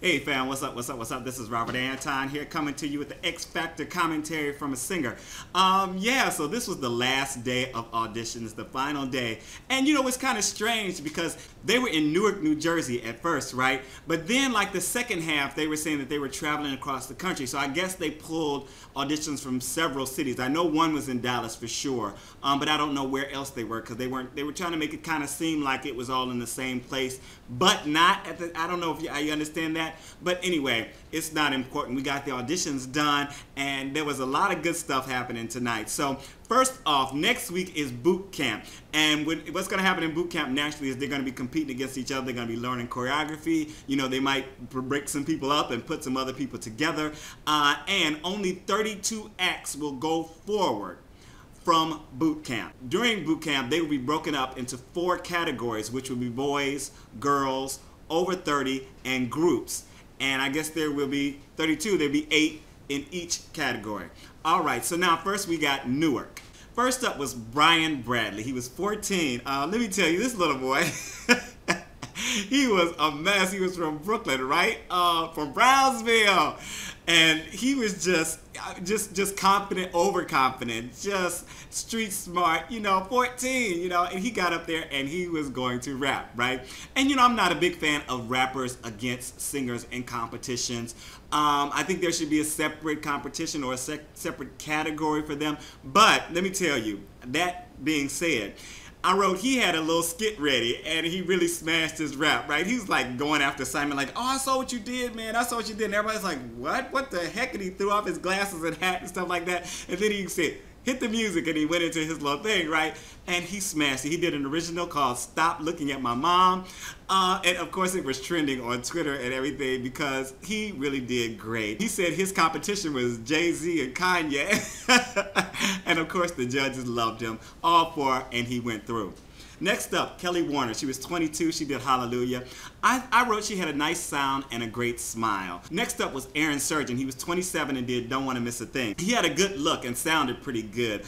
Hey fam, what's up, what's up, what's up? This is Robert Anton here coming to you with the Xfactor commentary from a singer. Yeah, so this was the last day of auditions, the final day. And you know, it's kind of strange because they were in Newark, New Jersey at first, right? But then like the second half, they were saying that they were traveling across the country. So I guess they pulled auditions from several cities. I know one was in Dallas for sure, but I don't know where else they were because they were trying to make it kind of seem like it was all in the same place, but not at the, I don't know if you understand that. But anyway, it's not important. We got the auditions done, and there was a lot of good stuff happening tonight. So first off, next week is boot camp, and what's going to happen in boot camp naturally is they're going to be competing against each other. They're going to be learning choreography. You know, they might break some people up and put some other people together, and only 32 acts will go forward from boot camp. During boot camp, they will be broken up into 4 categories, which will be boys, girls, over 30, and groups. And I guess there will be 32, there'll be 8 in each category. All right, so now first we got Newark. First up was Brian Bradley. He was 14. Let me tell you, this little boy, he was a mess. He was from Brooklyn, right? From Brownsville. And he was just confident, overconfident, just street smart, you know, 14, you know, and he got up there and he was going to rap, right? And, you know, I'm not a big fan of rappers against singers in competitions. I think there should be a separate competition or a separate category for them. But let me tell you, that being said, I wrote he had a little skit ready and he really smashed his rap, right? He was like going after Simon like, oh, I saw what you did, man. I saw what you did. And everybody's like, what? What the heck? And he threw off his glasses and hat and stuff like that. And then he said, hit the music, and he went into his little thing, right? And he smashed it. He did an original called Stop Looking at My Mom. And of course it was trending on Twitter and everything because he really did great. He said his competition was Jay-Z and Kanye. And of course the judges loved him, all 4, and he went through. Next up, Kelly Warner. She was 22. She did Hallelujah. I wrote she had a nice sound and a great smile. Next up was Aaron Surgeon. He was 27 and did Don't Want to Miss a Thing. He had a good look and sounded pretty good.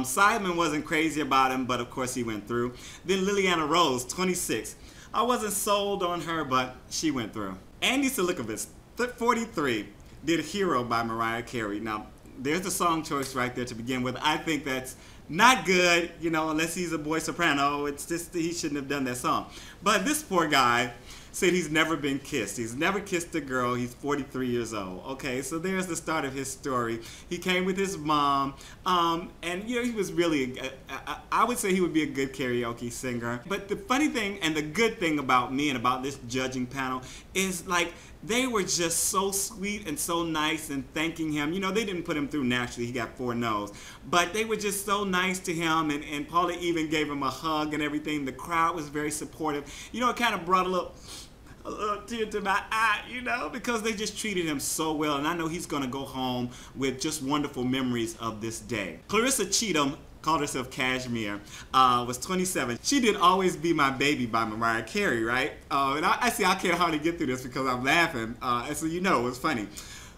Simon wasn't crazy about him, but of course he went through. Then Lilliana Rose, 26. I wasn't sold on her, but she went through. Andy Silikovitz, 43, did Hero by Mariah Carey. Now, there's the song choice right there to begin with. I think that's not good, you know, unless he's a boy soprano. It's just he shouldn't have done that song. But this poor guy said he's never been kissed. He's never kissed a girl. He's 43 years old. Okay, so there's the start of his story. He came with his mom, and you know, he was really, I would say he would be a good karaoke singer. But the funny thing and the good thing about me and about this judging panel is like, they were just so sweet and so nice and thanking him. You know, they didn't put him through naturally. He got 4 no's. But they were just so nice to him, and Paula even gave him a hug and everything. The crowd was very supportive. You know, it kind of brought a little tear to my eye, you know, because they just treated him so well. And I know he's going to go home with just wonderful memories of this day. Clarissa Cheatham called herself Kashmir, was 27. She did Always Be My Baby by Mariah Carey, right? And I see I can't hardly get through this because I'm laughing, and so you know it was funny.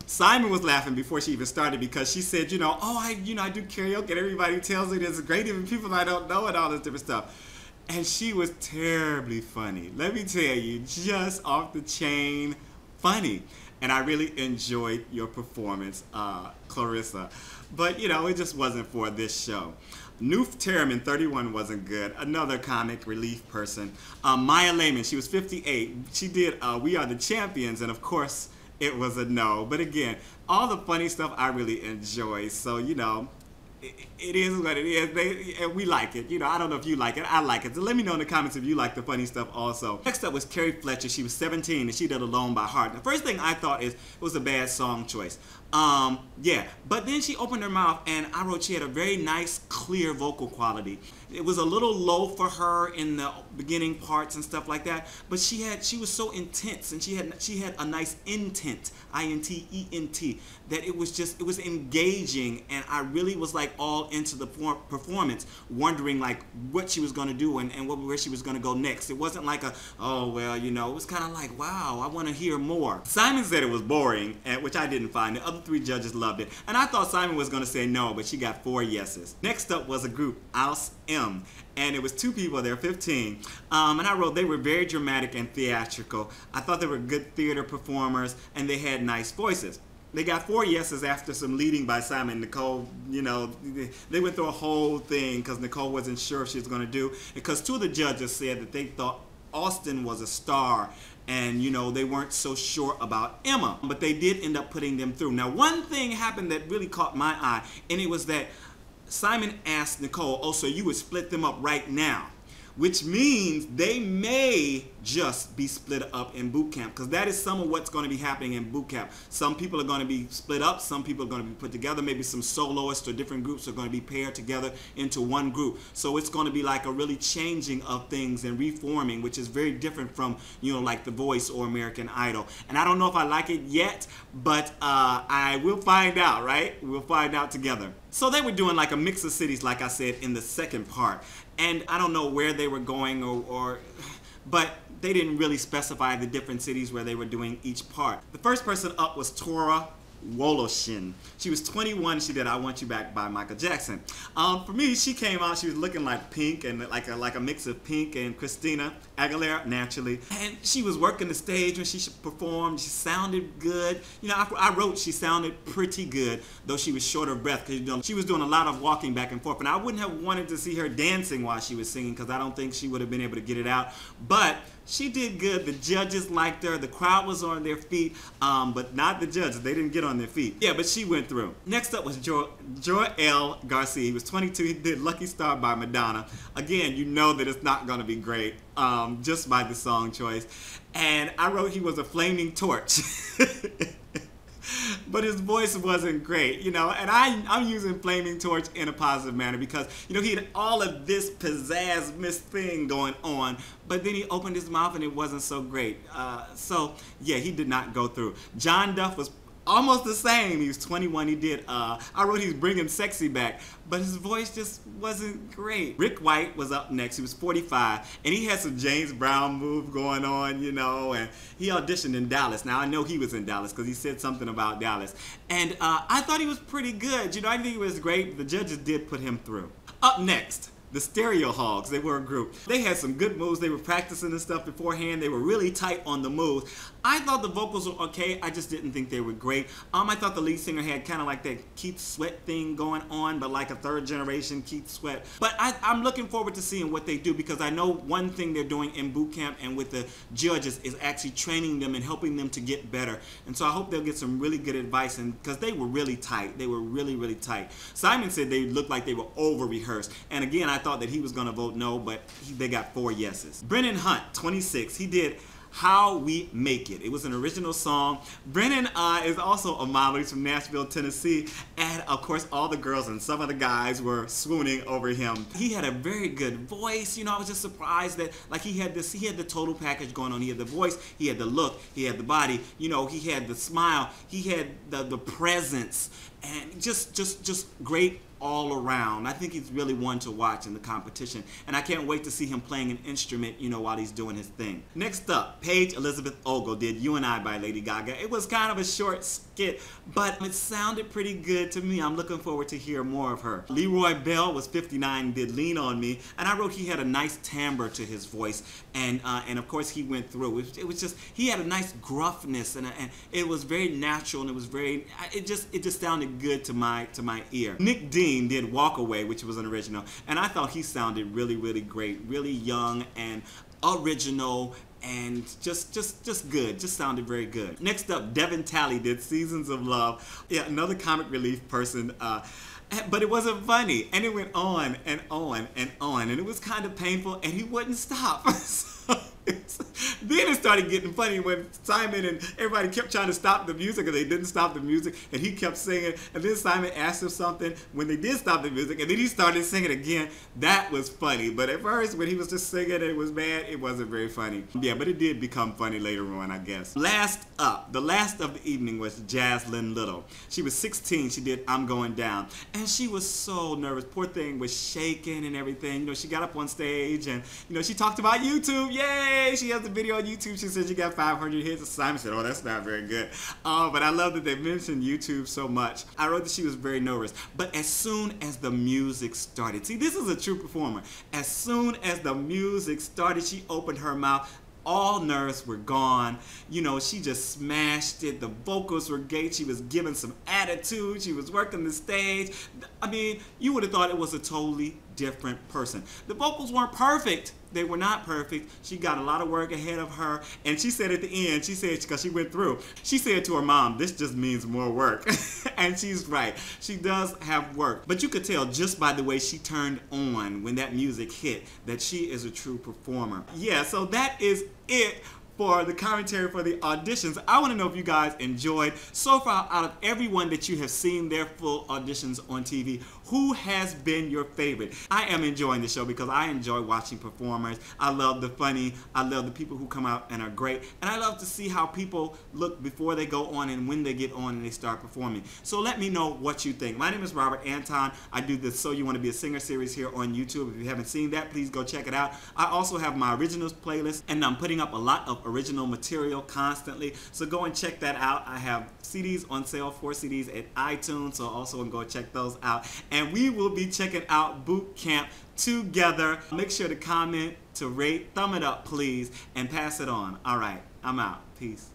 Simon was laughing before she even started because she said, you know, oh, I do karaoke and everybody tells me it's great, even people I don't know and all this different stuff. And she was terribly funny. Let me tell you, just off the chain funny. And I really enjoyed your performance, Clarissa. But, you know, it just wasn't for this show. Nouf Taraman, 31, wasn't good. Another comic relief person. Maya Lehman, she was 58. She did We Are the Champions, and of course, it was a no. But again, all the funny stuff I really enjoy. So, you know, it is what it is. And we like it. You know, I don't know if you like it. I like it. So let me know in the comments if you like the funny stuff also. Next up was Carey Fletcher. She was 17 and she did Alone by Heart. The first thing I thought is it was a bad song choice. Yeah, but then she opened her mouth and I wrote she had a very nice, clear vocal quality. It was a little low for her in the beginning parts and stuff like that, but she was so intense and she had a nice intent, I-N-T-E-N-T, that it was engaging, and I really was like all into the performance, wondering like what she was going to do and where she was going to go next. It wasn't like oh well, you know, it was kind of like, wow, I want to hear more. Simon said it was boring, which I didn't find. The other 3 judges loved it, and I thought Simon was going to say no, but she got 4 yeses. Next up was a group, AusEm, and it was 2 people there, 15, and I wrote they were very dramatic and theatrical. I thought they were good theater performers, and they had nice voices. They got 4 yeses after some leading by Simon. Nicole, you know, they went through a whole thing because Nicole wasn't sure if she was going to do, because 2 of the judges said that they thought Austin was a star, and you know, they weren't so sure about Emma, but they did end up putting them through. Now, one thing happened that really caught my eye, and it was that Simon asked Nicole, oh, so you would split them up right now, which means they may just be split up in boot camp, because that is some of what's going to be happening in boot camp. Some people are going to be split up, some people are going to be put together, maybe some soloists or different groups are going to be paired together into one group. So it's going to be like a really changing of things and reforming, which is very different from, you know, like The Voice or American Idol. And I don't know if I like it yet, but I will find out, right? We'll find out together. So they were doing like a mix of cities, like I said, in the second part. And I don't know where they were going but they didn't really specify the different cities where they were doing each part. The first person up was Tora, Woloshin. She was 21. She did I Want You Back by Michael Jackson. For me, she came out, she was looking like Pink, and like a mix of Pink and Christina Aguilera, naturally. And she was working the stage when she performed. She sounded good. You know, I wrote she sounded pretty good, though she was short of breath, because she was doing a lot of walking back and forth. And I wouldn't have wanted to see her dancing while she was singing, because I don't think she would have been able to get it out. But she did good. The judges liked her. The crowd was on their feet, but not the judges. They didn't get on their feet. Yeah, but she went through. Next up was Jor-El Garcia. He was 22. He did Lucky Star by Madonna. Again, you know that it's not going to be great just by the song choice. And I wrote he was a flaming torch. But his voice wasn't great, you know, and I'm using flaming torch in a positive manner, because, you know, he had all of this pizzazz miss thing going on, but then he opened his mouth and it wasn't so great. So yeah, he did not go through. John Duff was almost the same. He was 21. He did, I wrote he's bringing sexy back, but his voice just wasn't great. Ric White was up next. He was 45, and he had some James Brown move going on, you know, and he auditioned in Dallas. Now, I know he was in Dallas because he said something about Dallas, and I thought he was pretty good. You know, I think he was great. The judges did put him through. Up next, the Stereo Hogzz. They were a group. They had some good moves. They were practicing and stuff beforehand. They were really tight on the moves. I thought the vocals were okay. I just didn't think they were great. I thought the lead singer had kind of like that Keith Sweat thing going on, but like a third generation Keith Sweat. But I'm looking forward to seeing what they do, because I know one thing they're doing in boot camp and with the judges is actually training them and helping them to get better. And so I hope they'll get some really good advice, and because they were really tight. They were really, really tight. Simon said they looked like they were over-rehearsed. And again, I thought that he was going to vote no, but they got 4 yeses. Brennin Hunt, 26. He did How We Make It. It was an original song. Brennin is also a model. He's from Nashville, Tennessee. And of course, all the girls and some of the guys were swooning over him. He had a very good voice. You know, I was just surprised that like he had the total package going on. He had the voice, he had the look, he had the body, you know, he had the smile, he had the presence, and just great all around. I think he's really one to watch in the competition, and I can't wait to see him playing an instrument, you know, while he's doing his thing. Next up, Paige Elizabeth Ogle did You and I by Lady Gaga. It was kind of a short skit, but it sounded pretty good to me. I'm looking forward to hear more of her. LeRoy Bell was 59, did Lean on Me, and I wrote he had a nice timbre to his voice, and of course he went through. It was just, he had a nice gruffness, and it was very natural, and it was very, it just sounded good to my ear. Nick Dean did Walkaway, which was an original, and I thought he sounded really, really great, really young and original, and just good, just sounded very good. Next up, Devin Talley did Seasons of Love. Yeah, another comic relief person, but it wasn't funny, and it went on and on and on, and it was kind of painful, and he wouldn't stop. Then it started getting funny when Simon and everybody kept trying to stop the music, and they didn't stop the music, and he kept singing, and then Simon asked him something when they did stop the music, and then he started singing again. That was funny, but at first when he was just singing and it was bad, it wasn't very funny. Yeah, but it did become funny later on, I guess. Last up, the last of the evening was Jaslyn Little. She was 16, she did I'm Going Down, and she was so nervous. Poor thing was shaking and everything. You know, she got up on stage and, you know, she talked about YouTube. Yay! She has the video on YouTube. She said she got 500 hits. Simon said, oh, that's not very good. But I love that they mentioned YouTube so much. I wrote that she was very nervous. But as soon as the music started, see, this is a true performer. As soon as the music started, she opened her mouth. All nerves were gone. You know, she just smashed it. The vocals were great. She was giving some attitude. She was working the stage. I mean, you would have thought it was a totally different person. The vocals weren't perfect. They were not perfect. She got a lot of work ahead of her. And she said at the end, she said, because she went through, she said to her mom, this just means more work. And she's right. She does have work. But you could tell just by the way she turned on when that music hit that she is a true performer. Yeah, so that is it for the commentary for the auditions. I want to know if you guys enjoyed. So far, out of everyone that you have seen their full auditions on TV, who has been your favorite? I am enjoying the show because I enjoy watching performers. I love the funny. I love the people who come out and are great. And I love to see how people look before they go on and when they get on and they start performing. So let me know what you think. My name is Robert Anton. I do this So You Want to Be a Singer series here on YouTube. If you haven't seen that, please go check it out. I also have my originals playlist, and I'm putting up a lot of original material constantly. So go and check that out. I have CDs on sale, 4 CDs at iTunes, so also go check those out. And we will be checking out Bootcamp together. Make sure to comment, to rate, thumb it up, please, and pass it on. All right, I'm out. Peace.